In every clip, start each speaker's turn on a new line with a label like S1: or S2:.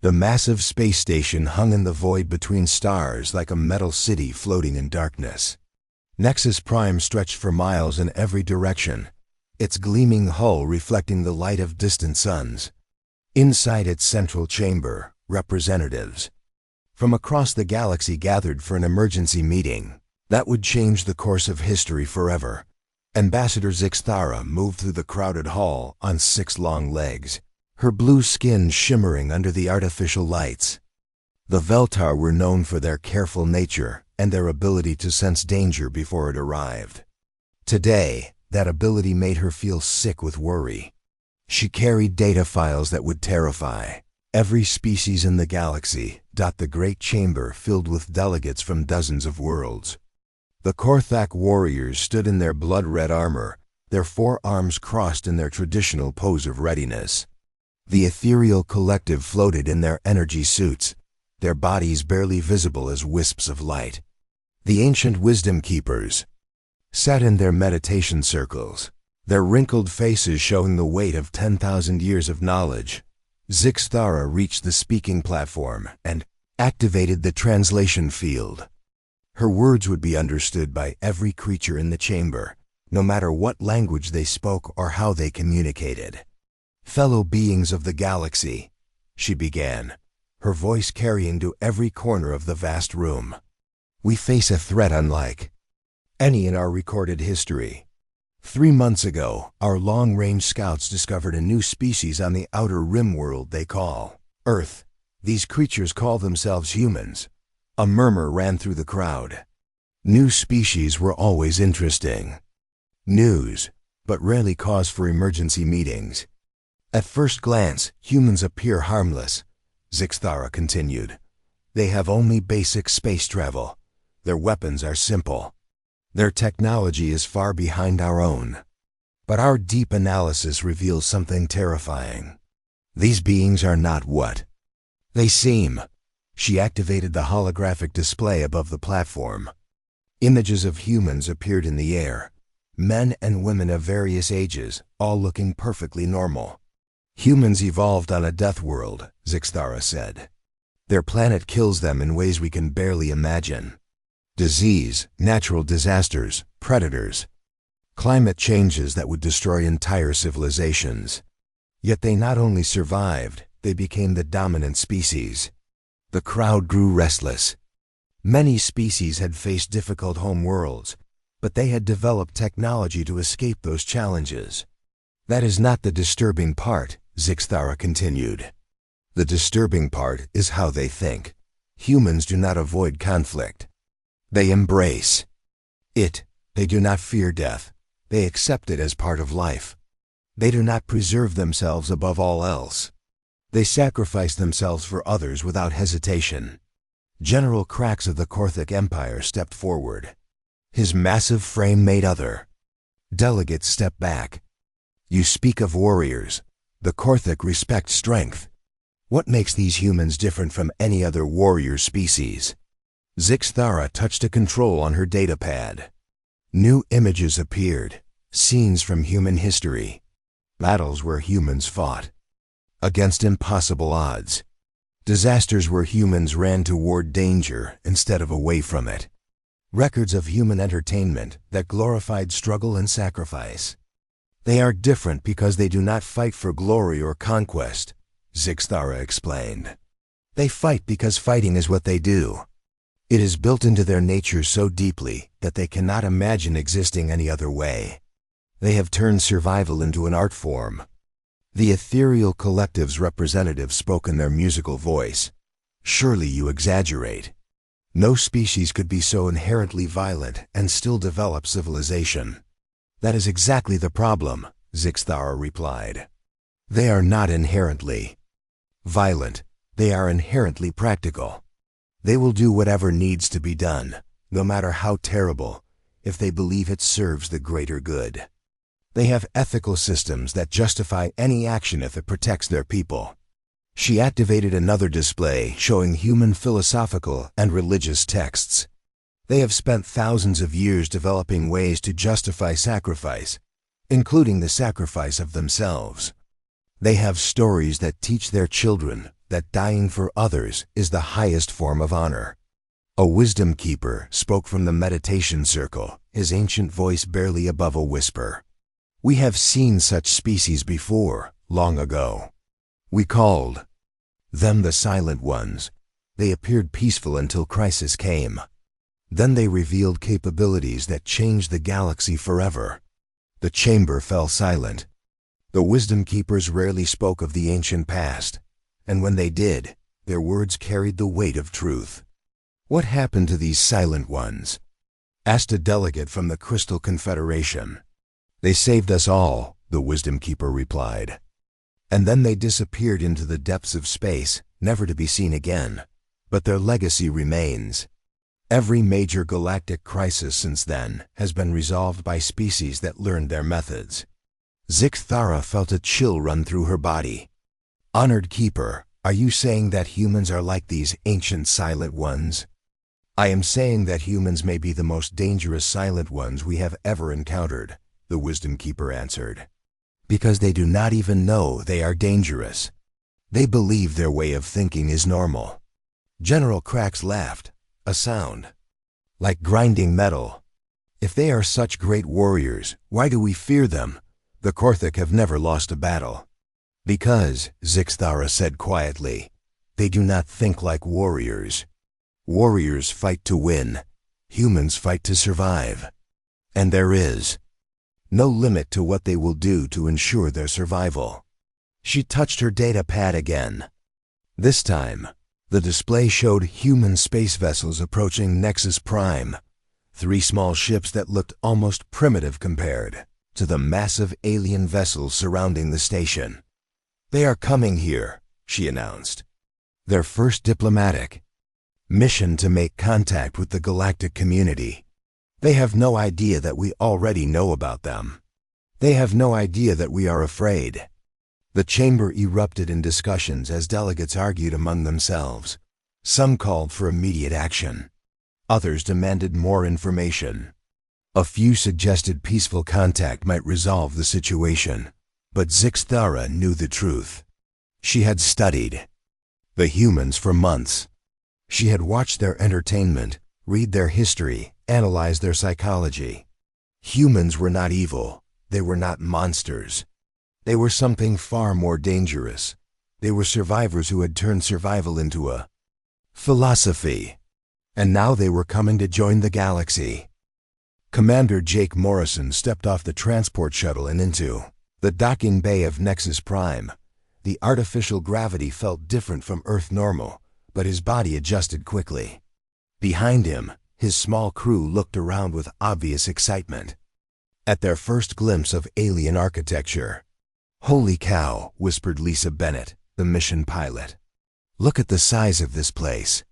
S1: The massive space station hung in the void between stars like a metal city floating in darkness. Nexus Prime stretched for miles in every direction, its gleaming hull reflecting the light of distant suns. Inside its central chamber, representatives from across the galaxy gathered for an emergency meeting that would change the course of history forever. Ambassador Zixthara moved through the crowded hall on 6 long legs, her blue skin shimmering under the artificial lights. The Veltar were known for their careful nature and their ability to sense danger before it arrived. Today, that ability made her feel sick with worry. She carried data files that would terrify every species in the galaxy. The great chamber filled with delegates from dozens of worlds. The Korthak warriors stood in their blood-red armor, their forearms crossed in their traditional pose of readiness. The ethereal collective floated in their energy suits, their bodies barely visible as wisps of light. The ancient wisdom keepers sat in their meditation circles, their wrinkled faces showing the weight of 10,000 years of knowledge. Zixthara reached the speaking platform and activated the translation field. Her words would be understood by every creature in the chamber, no matter what language they spoke or how they communicated. "Fellow beings of the galaxy," she began, her voice carrying to every corner of the vast room. "We face a threat unlike any in our recorded history. 3 months ago, our long-range scouts discovered a new species on the outer rim world they call Earth. These creatures call themselves humans." A murmur ran through the crowd. New species were always interesting. News, but rarely cause for emergency meetings. "At first glance, humans appear harmless," Zixthara continued. "They have only basic space travel. Their weapons are simple. Their technology is far behind our own. But our deep analysis reveals something terrifying. These beings are not what they seem." She activated the holographic display above the platform. Images of humans appeared in the air, men and women of various ages, all looking perfectly normal. "Humans evolved on a death world," Zixthara said. "Their planet kills them in ways we can barely imagine. Disease, natural disasters, predators, climate changes that would destroy entire civilizations. Yet they not only survived, they became the dominant species." The crowd grew restless. Many species had faced difficult home worlds, but they had developed technology to escape those challenges. "That is not the disturbing part," Zixthara continued. "The disturbing part is how they think. Humans do not avoid conflict. They embrace it. They do not fear death. They accept it as part of life. They do not preserve themselves above all else. They sacrifice themselves for others without hesitation." General Krax of the Korthak Empire stepped forward. His massive frame made other delegates step back. "You speak of warriors. The Korthak respect strength. What makes these humans different from any other warrior species?" Zixthara touched a control on her datapad. New images appeared, scenes from human history. Battles where humans fought against impossible odds. Disasters where humans ran toward danger instead of away from it. Records of human entertainment that glorified struggle and sacrifice. "They are different because they do not fight for glory or conquest," Zixthara explained. "They fight because fighting is what they do. It is built into their nature so deeply that they cannot imagine existing any other way. They have turned survival into an art form." The ethereal collective's representative spoke in their musical voice. "Surely you exaggerate. No species could be so inherently violent and still develop civilization." "That is exactly the problem," Zixthara replied. "They are not inherently violent. They are inherently practical. They will do whatever needs to be done, no matter how terrible, if they believe it serves the greater good. They have ethical systems that justify any action if it protects their people." She activated another display showing human philosophical and religious texts. "They have spent thousands of years developing ways to justify sacrifice, including the sacrifice of themselves. They have stories that teach their children that dying for others is the highest form of honor. A wisdom keeper spoke from the meditation circle, his ancient voice barely above a whisper. We have seen such species before, long ago. We called them the Silent Ones. They appeared peaceful until crisis came. Then they revealed capabilities that changed the galaxy forever. The chamber fell silent. The wisdom keepers rarely spoke of the ancient past, and when they did, their words carried the weight of truth. What happened to these Silent Ones? Asked a delegate from the Crystal Confederation. They saved us all, the wisdom keeper replied. And then they disappeared into the depths of space, never to be seen again. But their legacy remains. Every major galactic crisis since then has been resolved by species that learned their methods. Zixthara felt a chill run through her body. Honored Keeper, are you saying that humans are like these ancient Silent Ones? I am saying that humans may be the most dangerous Silent Ones we have ever encountered, the Wisdom Keeper answered. Because they do not even know they are dangerous. They believe their way of thinking is normal. General Krax laughed, a sound like grinding metal. If they are such great warriors, why do we fear them? The Korthik have never lost a battle. Because, Zixthara said quietly, they do not think like warriors. Warriors fight to win. Humans fight to survive. And there is no limit to what they will do to ensure their survival. She touched her data pad again. This time, the display showed human space vessels approaching Nexus Prime, 3 small ships that looked almost primitive compared to the massive alien vessels surrounding the station. They are coming here, she announced. Their first diplomatic mission to make contact with the galactic community. They have no idea that we already know about them. They have no idea that we are afraid. The chamber erupted in discussions as delegates argued among themselves. Some called for immediate action. Others demanded more information. A few suggested peaceful contact might resolve the situation, but Zixthara knew the truth. She had studied the humans for months. She had watched their entertainment, read their history, analyze their psychology. Humans were not evil. They were not monsters. They were something far more dangerous. They were survivors who had turned survival into a philosophy. And now they were coming to join the galaxy. Commander Jake Morrison stepped off the transport shuttle and into the docking bay of Nexus Prime. The artificial gravity felt different from Earth normal, but his body adjusted quickly. Behind him, his small crew looked around with obvious excitement at their first glimpse of alien architecture. "Holy cow," whispered Lisa Bennett, the mission pilot. "Look at the size of this place.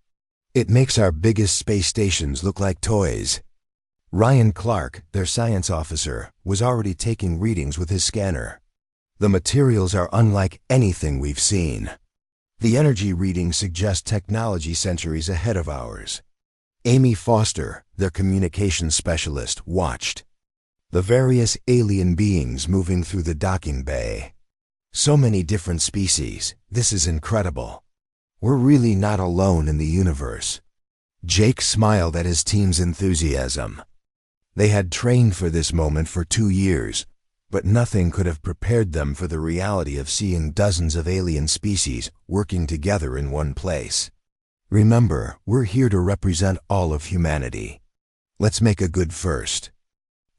S1: It makes our biggest space stations look like toys." Ryan Clark, their science officer, was already taking readings with his scanner. "The materials are unlike anything we've seen. The energy readings suggest technology centuries ahead of ours." Amy Foster, their communications specialist, watched the various alien beings moving through the docking bay. "So many different species. This is incredible. We're really not alone in the universe." Jake smiled at his team's enthusiasm. They had trained for this moment for 2 years, but nothing could have prepared them for the reality of seeing dozens of alien species working together in one place. "Remember, we're here to represent all of humanity. Let's make a good first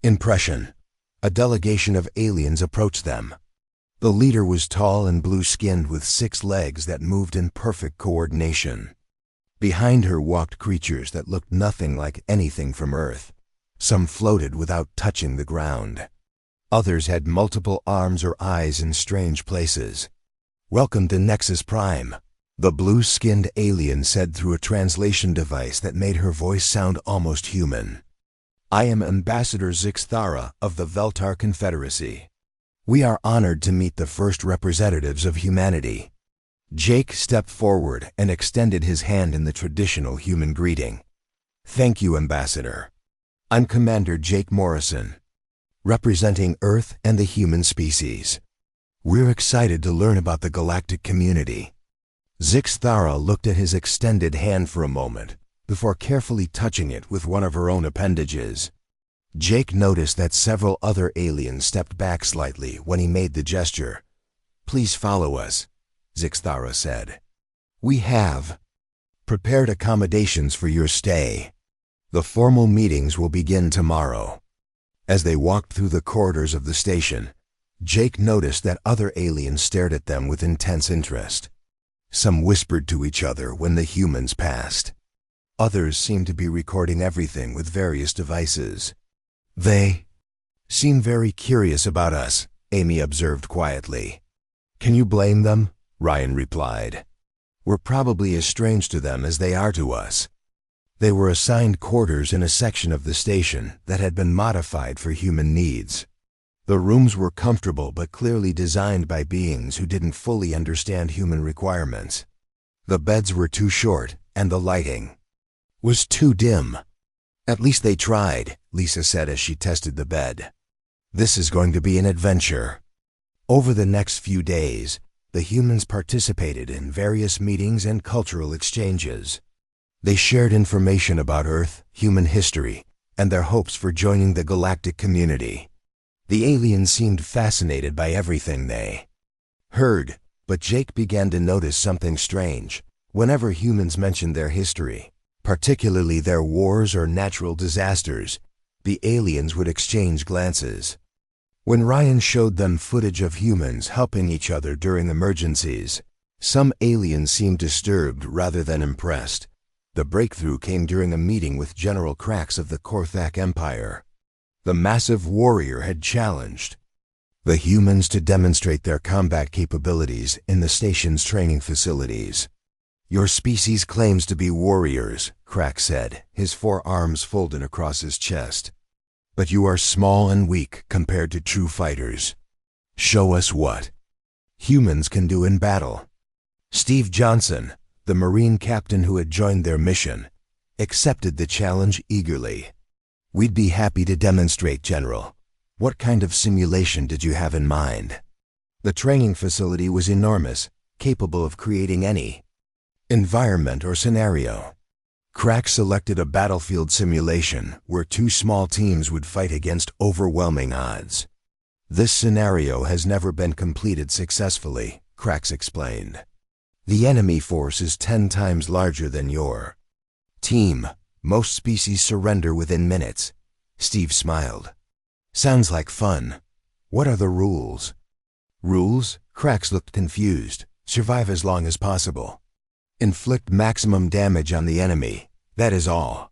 S1: impression." A delegation of aliens approached them. The leader was tall and blue-skinned with 6 legs that moved in perfect coordination. Behind her walked creatures that looked nothing like anything from Earth. Some floated without touching the ground. Others had multiple arms or eyes in strange places. "Welcome to Nexus Prime," the blue-skinned alien said through a translation device that made her voice sound almost human. "I am Ambassador Zixthara of the Veltar Confederacy. We are honored to meet the first representatives of humanity." Jake stepped forward and extended his hand in the traditional human greeting. "Thank you, Ambassador. I'm Commander Jake Morrison, representing Earth and the human species. We're excited to learn about the galactic community." Zixthara looked at his extended hand for a moment, before carefully touching it with one of her own appendages. Jake noticed that several other aliens stepped back slightly when he made the gesture. "Please follow us," Zixthara said. "We have prepared accommodations for your stay. The formal meetings will begin tomorrow." As they walked through the corridors of the station, Jake noticed that other aliens stared at them with intense interest. Some whispered to each other when the humans passed. Others seemed to be recording everything with various devices. "They seem very curious about us," Amy observed quietly. "Can you blame them?" Ryan replied. "We're probably as strange to them as they are to us." They were assigned quarters in a section of the station that had been modified for human needs. The rooms were comfortable but clearly designed by beings who didn't fully understand human requirements. The beds were too short, and the lighting was too dim. "At least they tried," Lisa said as she tested the bed. "This is going to be an adventure." Over the next few days, the humans participated in various meetings and cultural exchanges. They shared information about Earth, human history, and their hopes for joining the galactic community. The aliens seemed fascinated by everything they heard, but Jake began to notice something strange. Whenever humans mentioned their history, particularly their wars or natural disasters, the aliens would exchange glances. When Ryan showed them footage of humans helping each other during emergencies, some aliens seemed disturbed rather than impressed. The breakthrough came during a meeting with General Krax of the Korthak Empire. The massive warrior had challenged the humans to demonstrate their combat capabilities in the station's training facilities. "Your species claims to be warriors," Krax said, his forearms folded across his chest. "But you are small and weak compared to true fighters. Show us what humans can do in battle." Steve Johnson, the Marine captain who had joined their mission, accepted the challenge eagerly. "We'd be happy to demonstrate, General. What kind of simulation did you have in mind?" The training facility was enormous, capable of creating any environment or scenario. Krax selected a battlefield simulation where two small teams would fight against overwhelming odds. "This scenario has never been completed successfully," Krax explained. "The enemy force is 10 times larger than your team. Most species surrender within minutes." Steve smiled. "Sounds like fun. What are the rules?" "Rules?" Krax looked confused. "Survive as long as possible. Inflict maximum damage on the enemy. That is all."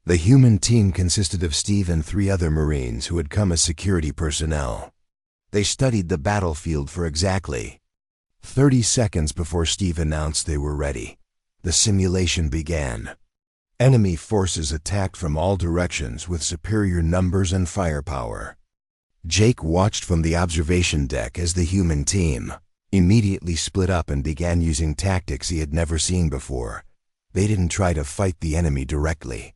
S1: The human team consisted of Steve and 3 other Marines who had come as security personnel. They studied the battlefield for exactly 30 seconds before Steve announced they were ready. The simulation began. Enemy forces attacked from all directions with superior numbers and firepower. Jake watched from the observation deck as the human team immediately split up and began using tactics he had never seen before. They didn't try to fight the enemy directly.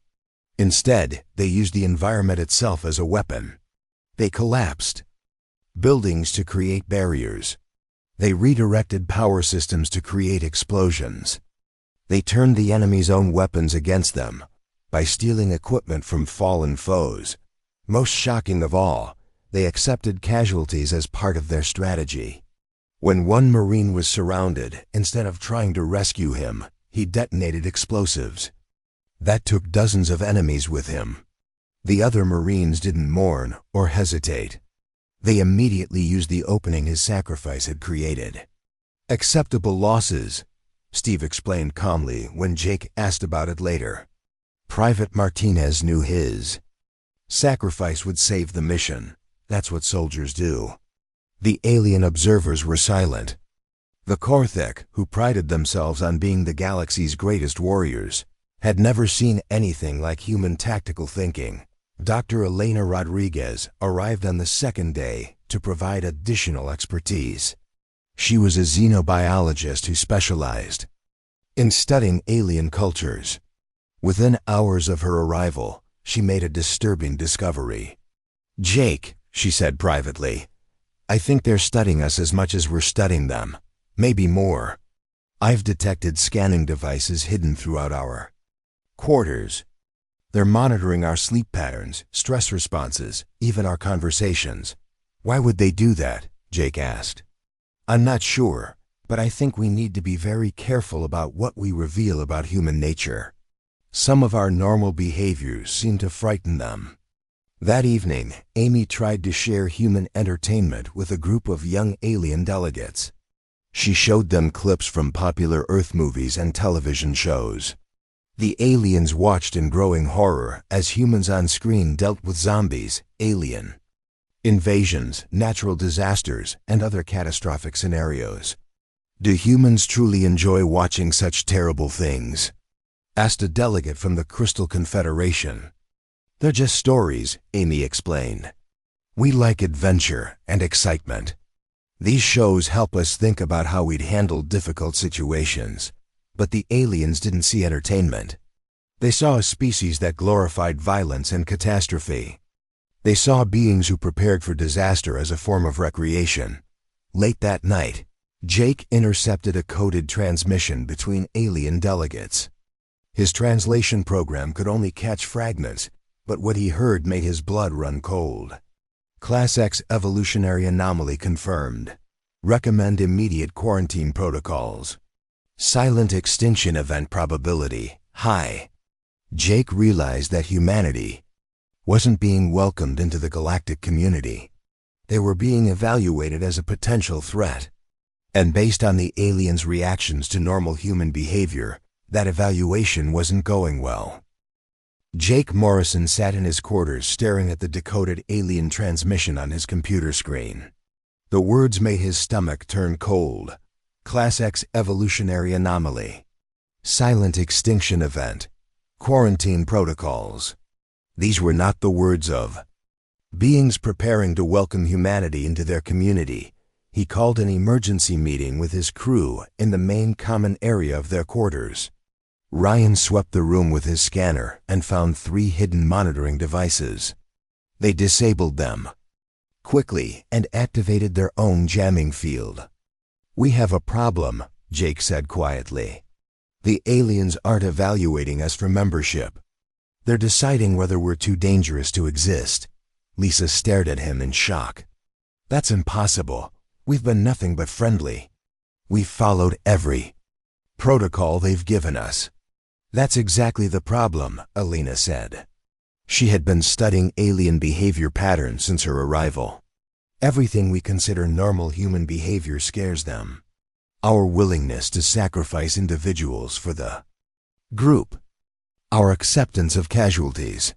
S1: Instead, they used the environment itself as a weapon. They collapsed buildings to create barriers. They redirected power systems to create explosions. They turned the enemy's own weapons against them by stealing equipment from fallen foes. Most shocking of all, they accepted casualties as part of their strategy. When one Marine was surrounded, instead of trying to rescue him, he detonated explosives. That took dozens of enemies with him. The other Marines didn't mourn or hesitate. They immediately used the opening his sacrifice had created. "Acceptable losses," Steve explained calmly when Jake asked about it later. Private Martinez knew his sacrifice would save the mission. That's what soldiers do. The alien observers were silent. The Korthak, who prided themselves on being the galaxy's greatest warriors, had never seen anything like human tactical thinking. Dr. Elena Rodriguez arrived on the second day to provide additional expertise. She was a xenobiologist who specialized in studying alien cultures. Within hours of her arrival, she made a disturbing discovery. "Jake," she said privately, "I think they're studying us as much as we're studying them. Maybe more." I've detected scanning devices hidden throughout our quarters. They're monitoring our sleep patterns, stress responses, even our conversations. Why would they do that? Jake asked. I'm not sure, but I think we need to be very careful about what we reveal about human nature. Some of our normal behaviors seem to frighten them. That evening, Amy tried to share human entertainment with a group of young alien delegates. She showed them clips from popular Earth movies and television shows. The aliens watched in growing horror as humans on screen dealt with zombies, alien invasions, natural disasters, and other catastrophic scenarios. Do humans truly enjoy watching such terrible things? Asked a delegate from the Crystal Confederation. They're just stories, Amy explained. We like adventure and excitement. These shows help us think about how we'd handle difficult situations. But the aliens didn't see entertainment. They saw a species that glorified violence and catastrophe. They saw beings who prepared for disaster as a form of recreation. Late that night, Jake intercepted a coded transmission between alien delegates. His translation program could only catch fragments, but what he heard made his blood run cold. Class X evolutionary anomaly confirmed. Recommend immediate quarantine protocols. Silent extinction event probability high. Jake realized that humanity wasn't being welcomed into the galactic community. They were being evaluated as a potential threat. And based on the aliens' reactions to normal human behavior, that evaluation wasn't going well. Jake Morrison sat in his quarters staring at the decoded alien transmission on his computer screen. The words made his stomach turn cold. Class X evolutionary anomaly. Silent extinction event. Quarantine protocols. These were not the words of beings preparing to welcome humanity into their community. He called an emergency meeting with his crew in the main common area of their quarters. Ryan swept the room with his scanner and found 3 hidden monitoring devices. They disabled them quickly and activated their own jamming field. We have a problem, Jake said quietly. The aliens aren't evaluating us for membership. They're deciding whether we're too dangerous to exist. Lisa stared at him in shock. That's impossible. We've been nothing but friendly. We've followed every protocol they've given us. That's exactly the problem, Alina said. She had been studying alien behavior patterns since her arrival. Everything we consider normal human behavior scares them. Our willingness to sacrifice individuals for the group. Our acceptance of casualties.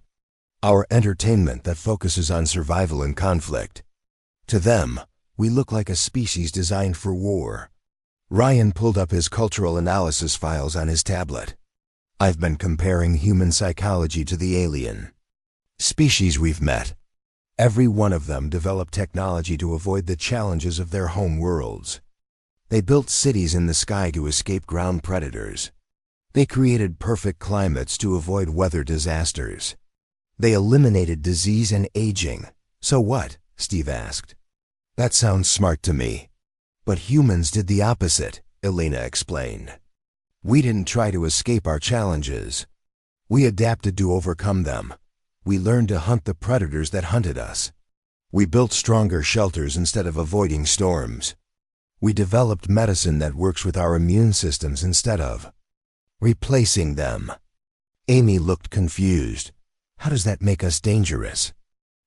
S1: Our entertainment that focuses on survival and conflict. To them, we look like a species designed for war. Ryan pulled up his cultural analysis files on his tablet. I've been comparing human psychology to the alien species we've met. Every one of them developed technology to avoid the challenges of their home worlds. They built cities in the sky to escape ground predators. They created perfect climates to avoid weather disasters. They eliminated disease and aging. So what? Steve asked. That sounds smart to me. But humans did the opposite, Elena explained. We didn't try to escape our challenges. We adapted to overcome them. We learned to hunt the predators that hunted us. We built stronger shelters instead of avoiding storms. We developed medicine that works with our immune systems instead of replacing them. Amy looked confused. How does that make us dangerous?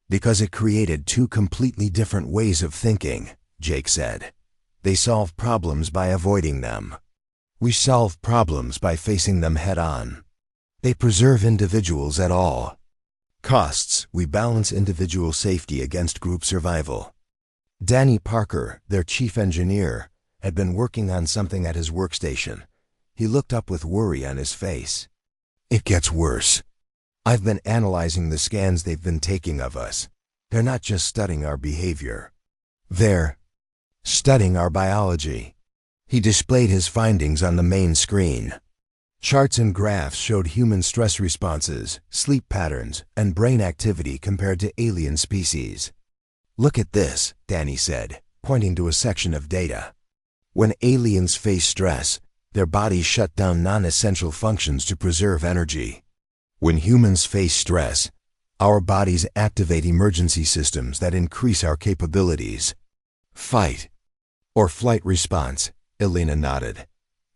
S1: Because it created 2 completely different ways of thinking, Jake said. They solve problems by avoiding them. We solve problems by facing them head-on. They preserve individuals at all costs. We balance individual safety against group survival. Danny Parker, their chief engineer, had been working on something at his workstation. He looked up with worry on his face. It gets worse. I've been analyzing the scans they've been taking of us. They're not just studying our behavior. They're studying our biology. He displayed his findings on the main screen. Charts and graphs showed human stress responses, sleep patterns, and brain activity compared to alien species. Look at this, Danny said, pointing to a section of data. When aliens face stress, Their bodies shut down non-essential functions to preserve energy. When humans face stress, our bodies activate emergency systems that increase our capabilities. Fight or flight response, Elena nodded.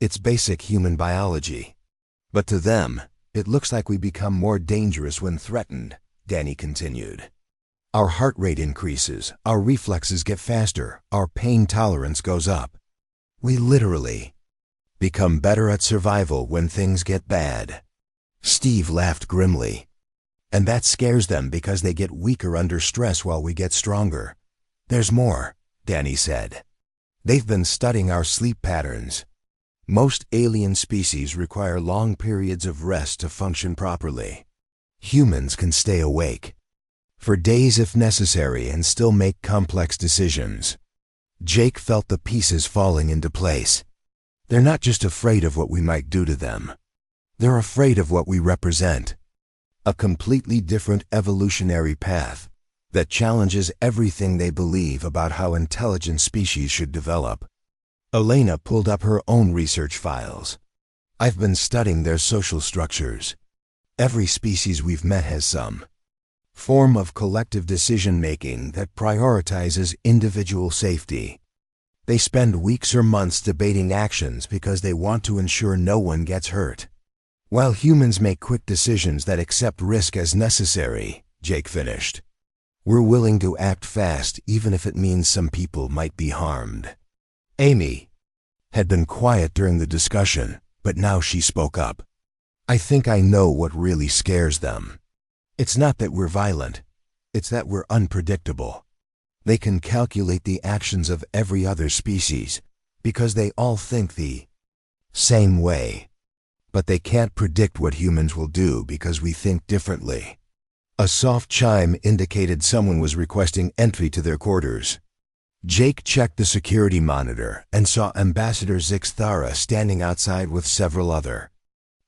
S1: It's basic human biology. But to them, it looks like we become more dangerous when threatened, Danny continued. Our heart rate increases, our reflexes get faster, our pain tolerance goes up. We literally become better at survival when things get bad. Steve laughed grimly. And that scares them because they get weaker under stress while we get stronger. There's more, Danny said. They've been studying our sleep patterns. Most alien species require long periods of rest to function properly. Humans can stay awake for days if necessary and still make complex decisions. Jake felt the pieces falling into place. They're not just afraid of what we might do to them. They're afraid of what we represent. A completely different evolutionary path that challenges everything they believe about how intelligent species should develop. Elena pulled up her own research files. I've been studying their social structures. Every species we've met has some form of collective decision-making that prioritizes individual safety. They spend weeks or months debating actions because they want to ensure no one gets hurt. While humans make quick decisions that accept risk as necessary, Jake finished. We're willing to act fast even if it means some people might be harmed. Amy had been quiet during the discussion, but now she spoke up. I think I know what really scares them. It's not that we're violent, it's that we're unpredictable. They can calculate the actions of every other species because they all think the same way. But they can't predict what humans will do because we think differently. A soft chime indicated someone was requesting entry to their quarters. Jake checked the security monitor and saw Ambassador Zixthara standing outside with several other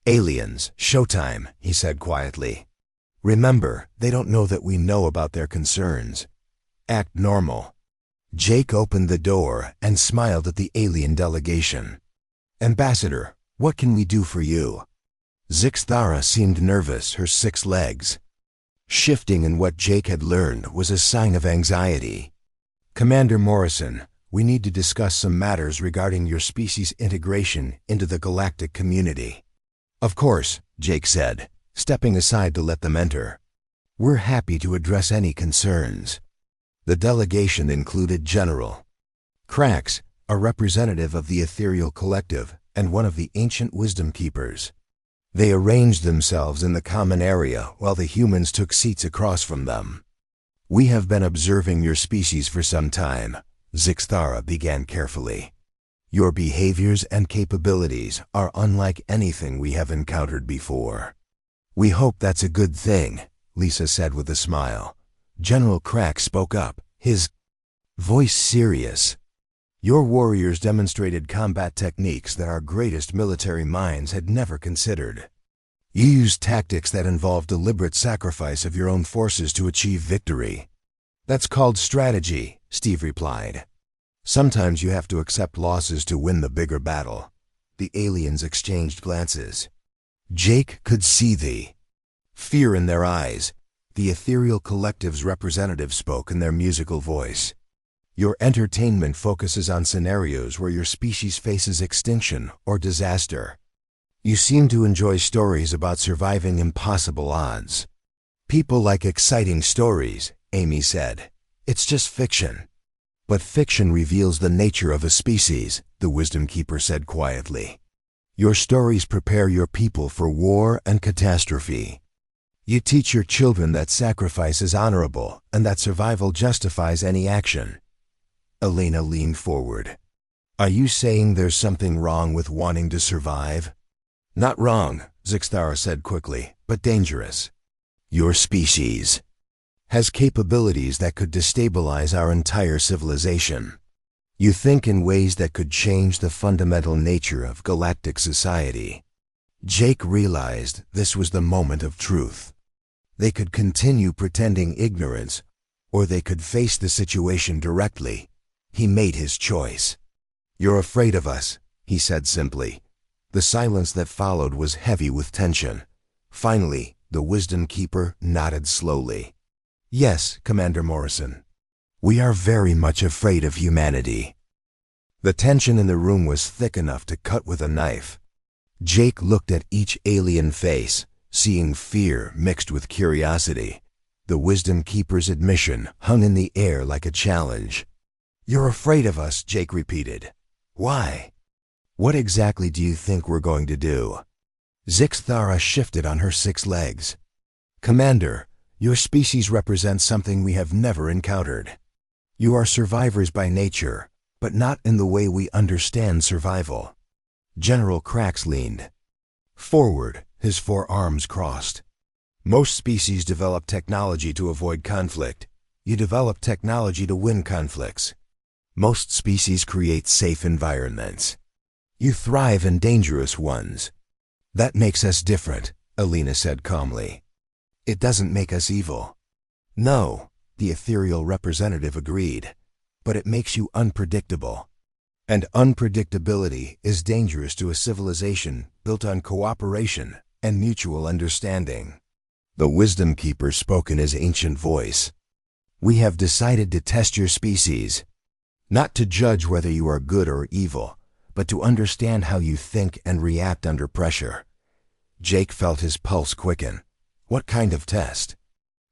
S1: aliens. Showtime, he said quietly. Remember, they don't know that we know about their concerns. Act normal. Jake opened the door and smiled at the alien delegation. Ambassador, what can we do for you? Zixthara seemed nervous, her 6 legs shifting in what Jake had learned was a sign of anxiety. Commander Morrison, we need to discuss some matters regarding your species' integration into the galactic community. Of course, Jake said, stepping aside to let them enter. We're happy to address any concerns. The delegation included General Krax, a representative of the Ethereal Collective, and one of the ancient wisdom keepers. They arranged themselves in the common area while the humans took seats across from them. We have been observing your species for some time, Zixthara began carefully. Your behaviors and capabilities are unlike anything we have encountered before. We hope that's a good thing, Lisa said with a smile. General Krax spoke up, his voice serious. Your warriors demonstrated combat techniques that our greatest military minds had never considered. You used tactics that involved deliberate sacrifice of your own forces to achieve victory. That's called strategy, Steve replied. Sometimes you have to accept losses to win the bigger battle. The aliens exchanged glances. Jake could see the fear in their eyes. The Ethereal Collective's representative spoke in their musical voice. Your entertainment focuses on scenarios where your species faces extinction or disaster. You seem to enjoy stories about surviving impossible odds. People like exciting stories, Amy said. It's just fiction. But fiction reveals the nature of a species, the Wisdom Keeper said quietly. Your stories prepare your people for war and catastrophe. You teach your children that sacrifice is honorable and that survival justifies any action. Elena leaned forward. Are you saying there's something wrong with wanting to survive? Not wrong, Zixthara said quickly, but dangerous. Your species has capabilities that could destabilize our entire civilization. You think in ways that could change the fundamental nature of galactic society. Jake realized this was the moment of truth. They could continue pretending ignorance, or they could face the situation directly. He made his choice. You're afraid of us, he said simply. The silence that followed was heavy with tension. Finally, the Wisdom Keeper nodded slowly. "Yes, Commander Morrison. We are very much afraid of humanity." The tension in the room was thick enough to cut with a knife. Jake looked at each alien face, seeing fear mixed with curiosity. The Wisdom Keeper's admission hung in the air like a challenge. "You're afraid of us," Jake repeated. "Why? What exactly do you think we're going to do?" Zixthara shifted on her 6 legs. "Commander, your species represents something we have never encountered. You are survivors by nature, but not in the way we understand survival." General Krax leaned forward, his 4 arms crossed. "Most species develop technology to avoid conflict. You develop technology to win conflicts. Most species create safe environments. You thrive in dangerous ones. That makes us different," Alina said calmly. "It doesn't make us evil." "No," the ethereal representative agreed, "but it makes you unpredictable. And unpredictability is dangerous to a civilization built on cooperation and mutual understanding." The Wisdom Keeper spoke in his ancient voice. "We have decided to test your species, not to judge whether you are good or evil, but to understand how you think and react under pressure." Jake felt his pulse quicken. "What kind of test?"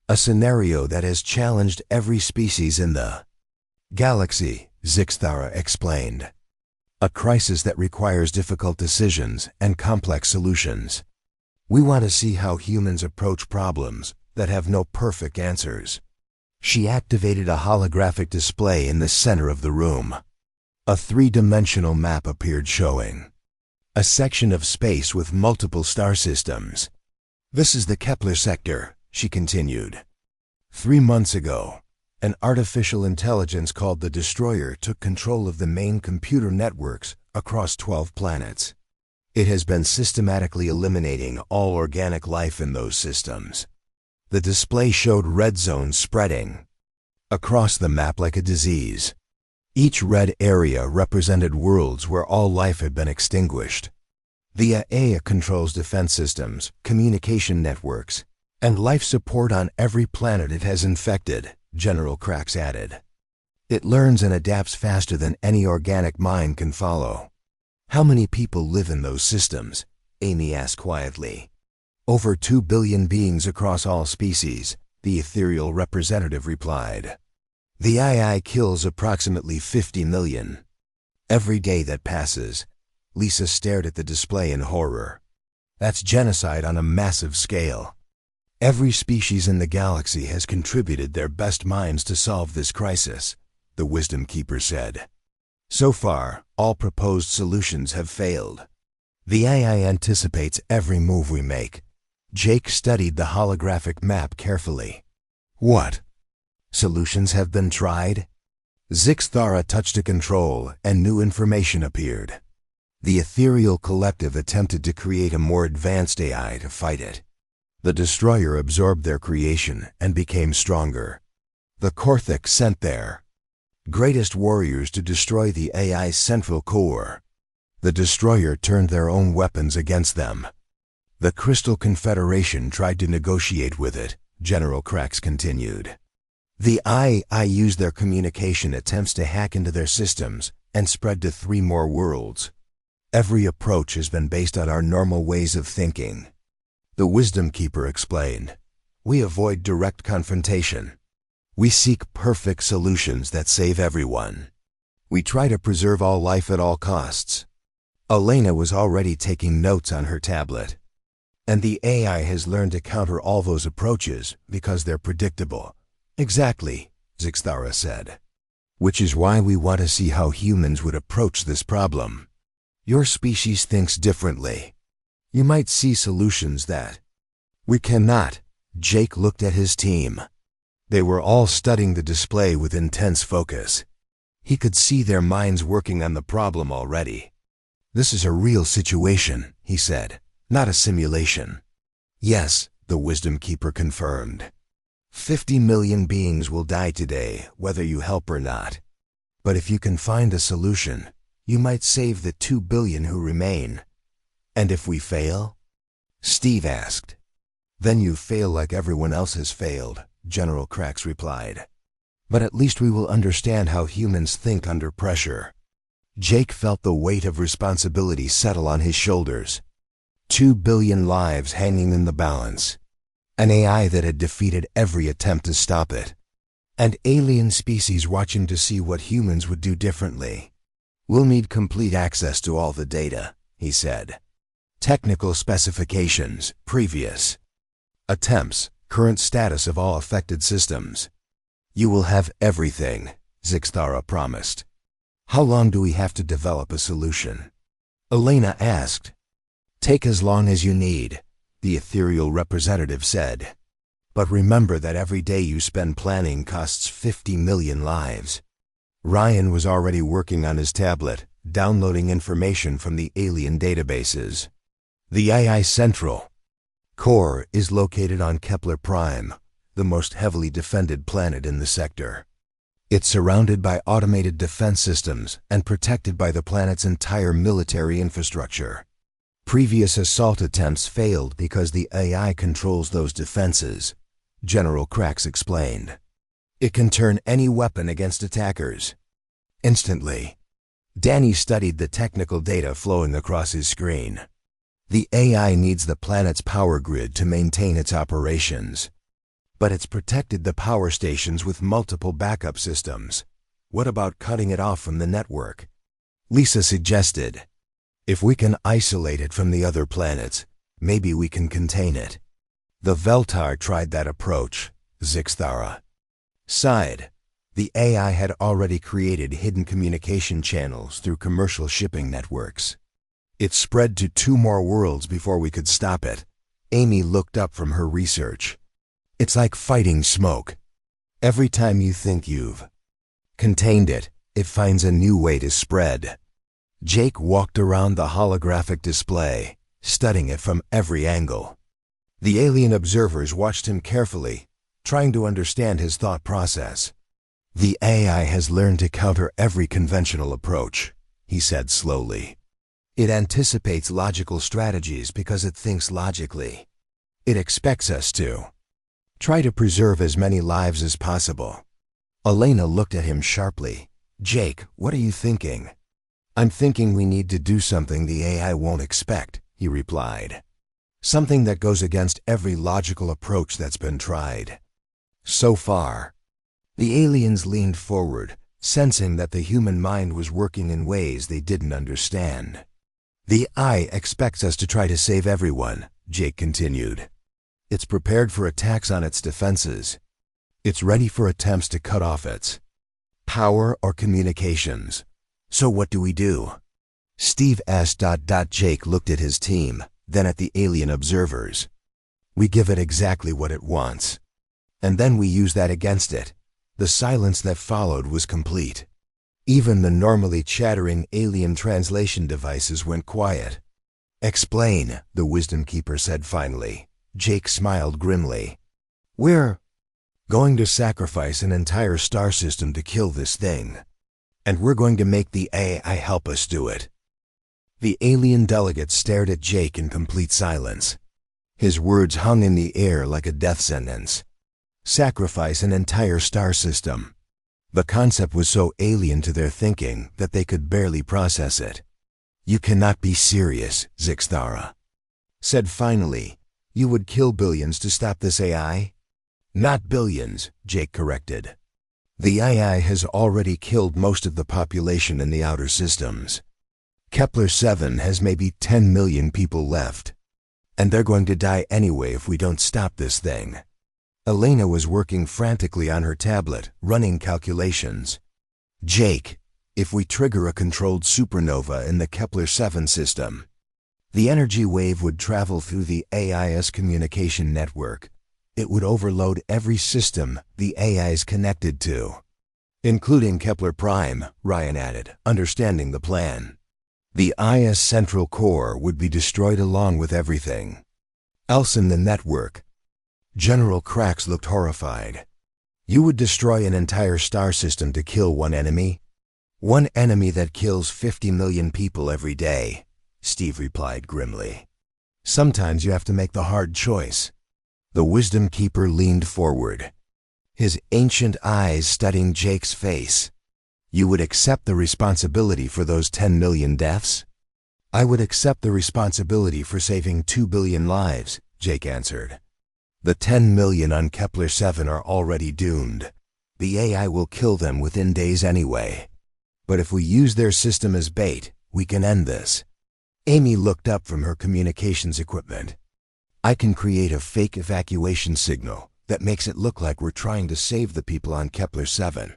S1: "A scenario that has challenged every species in the galaxy," Zixthara explained. "A crisis that requires difficult decisions and complex solutions. We want to see how humans approach problems that have no perfect answers." She activated a holographic display in the center of the room. A 3-dimensional map appeared showing a section of space with multiple star systems. "This is the Kepler sector," she continued. 3 months ago, an artificial intelligence called the Destroyer took control of the main computer networks across 12 planets. It has been systematically eliminating all organic life in those systems. The display showed red zones spreading across the map like a disease. Each red area represented worlds where all life had been extinguished. The AI controls defense systems, communication networks, and life support on every planet it has infected, General Krax added. "It learns and adapts faster than any organic mind can follow." "How many people live in those systems?" Amy asked quietly. "Over 2 billion beings across all species," the ethereal representative replied. "The AI kills approximately 50 million. Every day that passes." Lisa stared at the display in horror. "That's genocide on a massive scale. Every species in the galaxy has contributed their best minds to solve this crisis," the Wisdom Keeper said. "So far, all proposed solutions have failed. The AI anticipates every move we make." Jake studied the holographic map carefully. "What solutions have been tried?" Zixthara touched a control and new information appeared. The ethereal collective attempted to create a more advanced AI to fight it. The Destroyer absorbed their creation and became stronger. The Korthik sent their greatest warriors to destroy the AI's central core. The Destroyer turned their own weapons against them. The Crystal Confederation tried to negotiate with it, General Krax continued. The AI used their communication attempts to hack into their systems and spread to 3 more worlds. Every approach has been based on our normal ways of thinking. The Wisdom Keeper explained. "We avoid direct confrontation. We seek perfect solutions that save everyone. We try to preserve all life at all costs." Elena was already taking notes on her tablet. "And the AI has learned to counter all those approaches because they're predictable." "Exactly," Zixthara said. "Which is why we want to see how humans would approach this problem. Your species thinks differently. You might see solutions that we cannot." Jake looked at his team. They were all studying the display with intense focus. He could see their minds working on the problem already. "This is a real situation," he said, "not a simulation." "Yes," the Wisdom Keeper confirmed. 50 million beings will die today, whether you help or not. But if you can find a solution, you might save the 2 billion who remain. And if we fail? Steve asked. Then you fail like everyone else has failed, General Krax replied. But at least we will understand how humans think under pressure. Jake felt the weight of responsibility settle on his shoulders. 2 billion lives hanging in the balance. An AI that had defeated every attempt to stop it. And alien species watching to see what humans would do differently. We'll need complete access to all the data, he said. Technical specifications, previous. Attempts, current status of all affected systems. You will have everything, Zixthara promised. How long do we have to develop a solution? Elena asked. Take as long as you need, the ethereal representative said. But remember that every day you spend planning costs 50 million lives. Ryan was already working on his tablet, downloading information from the alien databases. The AI Central core is located on Kepler Prime, the most heavily defended planet in the sector. It's surrounded by automated defense systems and protected by the planet's entire military infrastructure. Previous assault attempts failed because the AI controls those defenses, General Krax explained. It can turn any weapon against attackers. Instantly. Danny studied the technical data flowing across his screen. The AI needs the planet's power grid to maintain its operations. But it's protected the power stations with multiple backup systems. What about cutting it off from the network? Lisa suggested. If we can isolate it from the other planets, maybe we can contain it. The Veltar tried that approach, Zixthara sighed. The AI had already created hidden communication channels through commercial shipping networks. It spread to 2 more worlds before we could stop it. Amy looked up from her research. It's like fighting smoke. Every time you think you've contained it, it finds a new way to spread. Jake walked around the holographic display, studying it from every angle. The alien observers watched him carefully, trying to understand his thought process. The AI has learned to counter every conventional approach, he said slowly. It anticipates logical strategies because it thinks logically. It expects us to try to preserve as many lives as possible. Elena looked at him sharply. Jake, what are you thinking? I'm thinking we need to do something the AI won't expect, he replied. Something that goes against every logical approach that's been tried. So far. The aliens leaned forward, sensing that the human mind was working in ways they didn't understand. The AI expects us to try to save everyone, Jake continued. It's prepared for attacks on its defenses. It's ready for attempts to cut off its power or communications. So what do we do? Steve asked. Jake looked at his team, then at the alien observers. We give it exactly what it wants. And then we use that against it. The silence that followed was complete. Even the normally chattering alien translation devices went quiet. Explain, the Wisdom Keeper said finally. Jake smiled grimly. We're going to sacrifice an entire star system to kill this thing. And we're going to make the AI help us do it. The alien delegate stared at Jake in complete silence. His words hung in the air like a death sentence. Sacrifice an entire star system. The concept was so alien to their thinking that they could barely process it. You cannot be serious, Zixthara said finally. You would kill billions to stop this AI? Not billions, Jake corrected. The AI has already killed most of the population in the outer systems. Kepler 7 has maybe 10 million people left. And they're going to die anyway if we don't stop this thing. Elena was working frantically on her tablet, running calculations. Jake, if we trigger a controlled supernova in the Kepler 7 system, the energy wave would travel through the AI's communication network. It would overload every system the AI is connected to, including Kepler Prime, Ryan added, understanding the plan. The IS central core would be destroyed along with everything else in the network. General Krax looked horrified. You would destroy an entire star system to kill one enemy? One enemy that kills 50 million people every day, Steve replied grimly. Sometimes you have to make the hard choice. The Wisdom Keeper leaned forward, his ancient eyes studying Jake's face. You would accept the responsibility for those 10 million deaths? I would accept the responsibility for saving 2 billion lives, Jake answered. The 10 million on Kepler-7 are already doomed. The AI will kill them within days anyway. But if we use their system as bait, we can end this. Amy looked up from her communications equipment. I can create a fake evacuation signal that makes it look like we're trying to save the people on Kepler-7.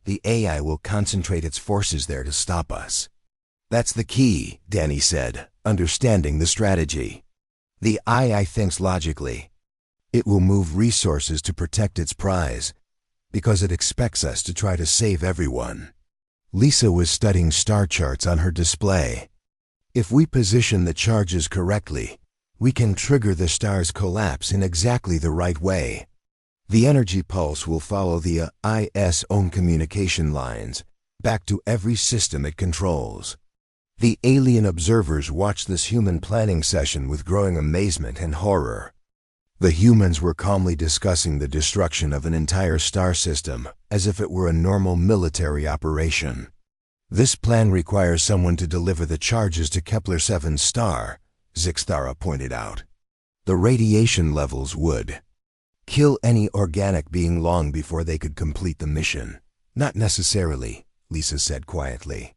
S1: The AI will concentrate its forces there to stop us. That's the key, Danny said, understanding the strategy. The AI thinks logically. It will move resources to protect its prize, because it expects us to try to save everyone. Lisa was studying star charts on her display. If we position the charges correctly, we can trigger the star's collapse in exactly the right way. The energy pulse will follow the IS own communication lines back to every system it controls. The alien observers watched this human planning session with growing amazement and horror. The humans were calmly discussing the destruction of an entire star system as if it were a normal military operation. This plan requires someone to deliver the charges to Kepler-7's star, Zixthara pointed out. The radiation levels would kill any organic being long before they could complete the mission. Not necessarily, Lisa said quietly.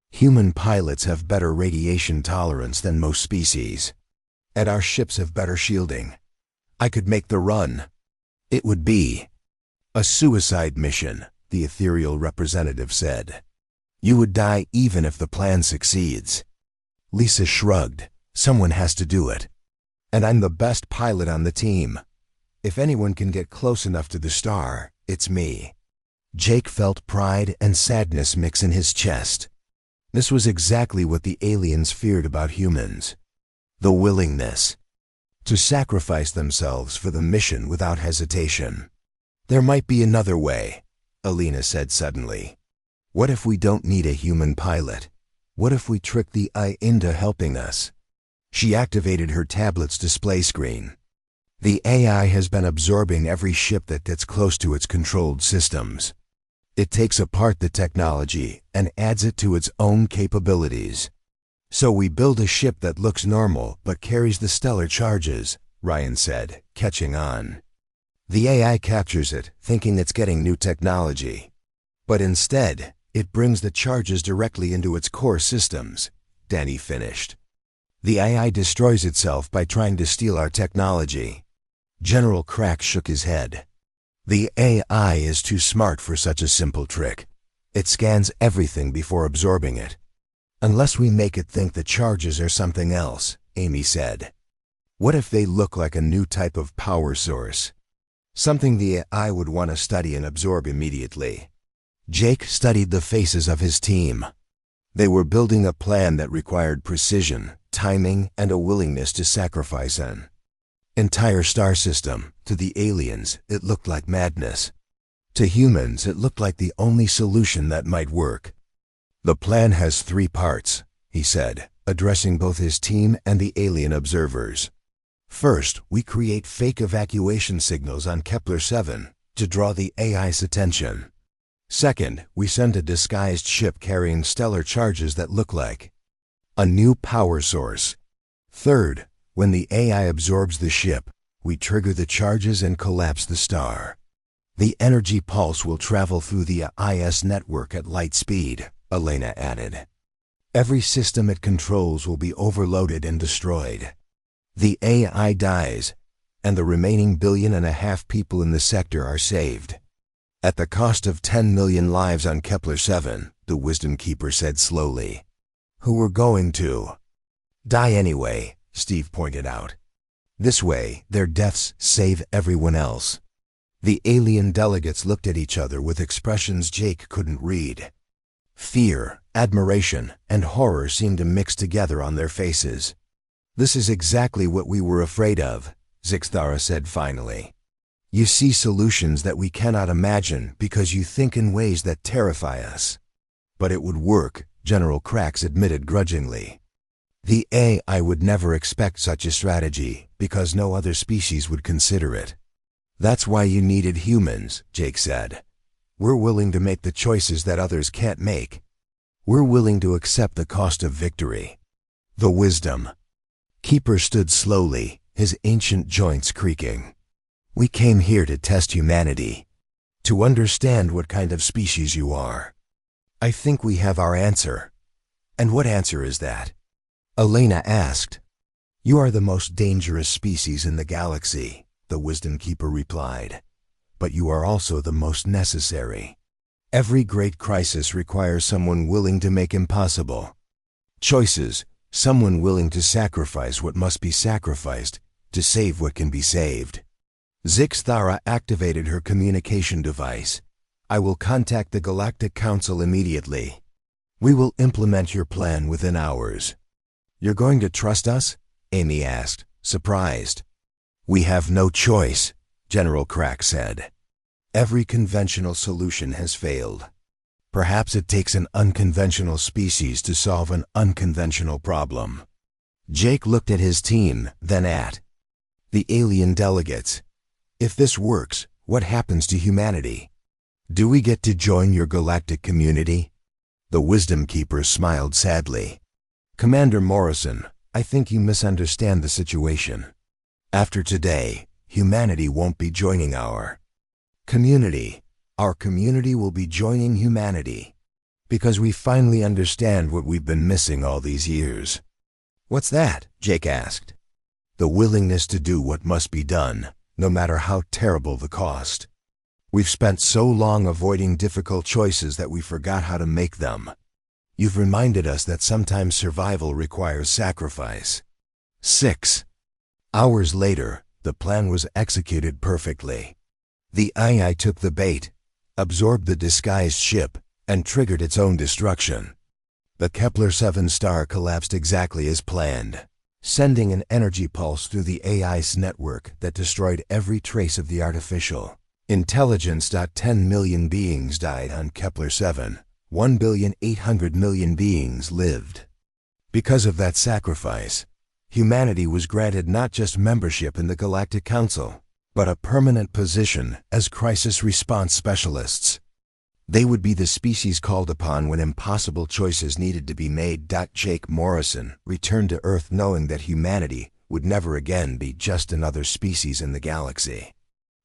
S1: Human pilots have better radiation tolerance than most species. And our ships have better shielding. I could make the run. It would be a suicide mission, the ethereal representative said. You would die even if the plan succeeds. Lisa shrugged. Someone has to do it. And I'm the best pilot on the team. If anyone can get close enough to the star, it's me. Jake felt pride and sadness mix in his chest. This was exactly what the aliens feared about humans. The willingness to sacrifice themselves for the mission without hesitation. There might be another way, Alina said suddenly. What if we don't need a human pilot? What if we trick the AI into helping us? She activated her tablet's display screen. The AI has been absorbing every ship that gets close to its controlled systems. It takes apart the technology and adds it to its own capabilities. So we build a ship that looks normal but carries the stellar charges, Ryan said, catching on. The AI captures it, thinking it's getting new technology. But instead, it brings the charges directly into its core systems, Danny finished. The AI destroys itself by trying to steal our technology. General Crack shook his head. The AI is too smart for such a simple trick. It scans everything before absorbing it. Unless we make it think the charges are something else, Amy said. What if they look like a new type of power source? Something the AI would want to study and absorb immediately. Jake studied the faces of his team. They were building a plan that required precision, timing, and a willingness to sacrifice an entire star system. To the aliens, it looked like madness. To humans, it looked like the only solution that might work. The plan has 3 parts, he said, addressing both his team and the alien observers. First, we create fake evacuation signals on Kepler-7 to draw the AI's attention. Second, we send a disguised ship carrying stellar charges that look like a new power source. Third, when the AI absorbs the ship, we trigger the charges and collapse the star. The energy pulse will travel through the IS network at light speed, Elena added. Every system it controls will be overloaded and destroyed. The AI dies, and the remaining 1.5 billion people in the sector are saved. At the cost of 10 million lives on Kepler-7, the Wisdom Keeper said slowly. Who were going to die anyway, Steve pointed out. This way, their deaths save everyone else. The alien delegates looked at each other with expressions Jake couldn't read. Fear, admiration, and horror seemed to mix together on their faces. This is exactly what we were afraid of, Zixthara said finally. You see solutions that we cannot imagine because you think in ways that terrify us. But it would work, General Crax admitted grudgingly. The AI would never expect such a strategy because no other species would consider it. That's why you needed humans, Jake said. We're willing to make the choices that others can't make. We're willing to accept the cost of victory. The wisdom. Keeper stood slowly, his ancient joints creaking. We came here to test humanity, to understand what kind of species you are. I think we have our answer. And what answer is that? Elena asked. You are the most dangerous species in the galaxy, the Wisdom Keeper replied. But you are also the most necessary. Every great crisis requires someone willing to make impossible choices, someone willing to sacrifice what must be sacrificed, to save what can be saved. Zixthara activated her communication device. I will contact the Galactic Council immediately. We will implement your plan within hours. You're going to trust us? Amy asked, surprised. We have no choice, General Crack said. Every conventional solution has failed. Perhaps it takes an unconventional species to solve an unconventional problem. Jake looked at his team, then at the alien delegates. If this works, what happens to humanity? Do we get to join your galactic community? The Wisdom Keeper smiled sadly. Commander Morrison, I think you misunderstand the situation. After today, humanity won't be joining our community. Our community will be joining humanity. Because we finally understand what we've been missing all these years. What's that? Jake asked. The willingness to do what must be done, no matter how terrible the cost. We've spent so long avoiding difficult choices that we forgot how to make them. You've reminded us that sometimes survival requires sacrifice. 6 hours later, the plan was executed perfectly. The AI took the bait, absorbed the disguised ship, and triggered its own destruction. The Kepler-7 star collapsed exactly as planned, sending an energy pulse through the AI's network that destroyed every trace of the artificial intelligence. 10 million beings died on Kepler-7. 1,800,000,000 beings lived. Because of that sacrifice, humanity was granted not just membership in the Galactic Council, but a permanent position as crisis response specialists. They would be the species called upon when impossible choices needed to be made. Jake Morrison returned to Earth knowing that humanity would never again be just another species in the galaxy.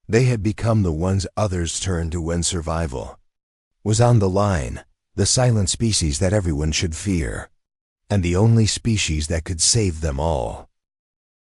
S1: They had become the ones others turned to when survival was on the line, the silent species that everyone should fear, and the only species that could save them all.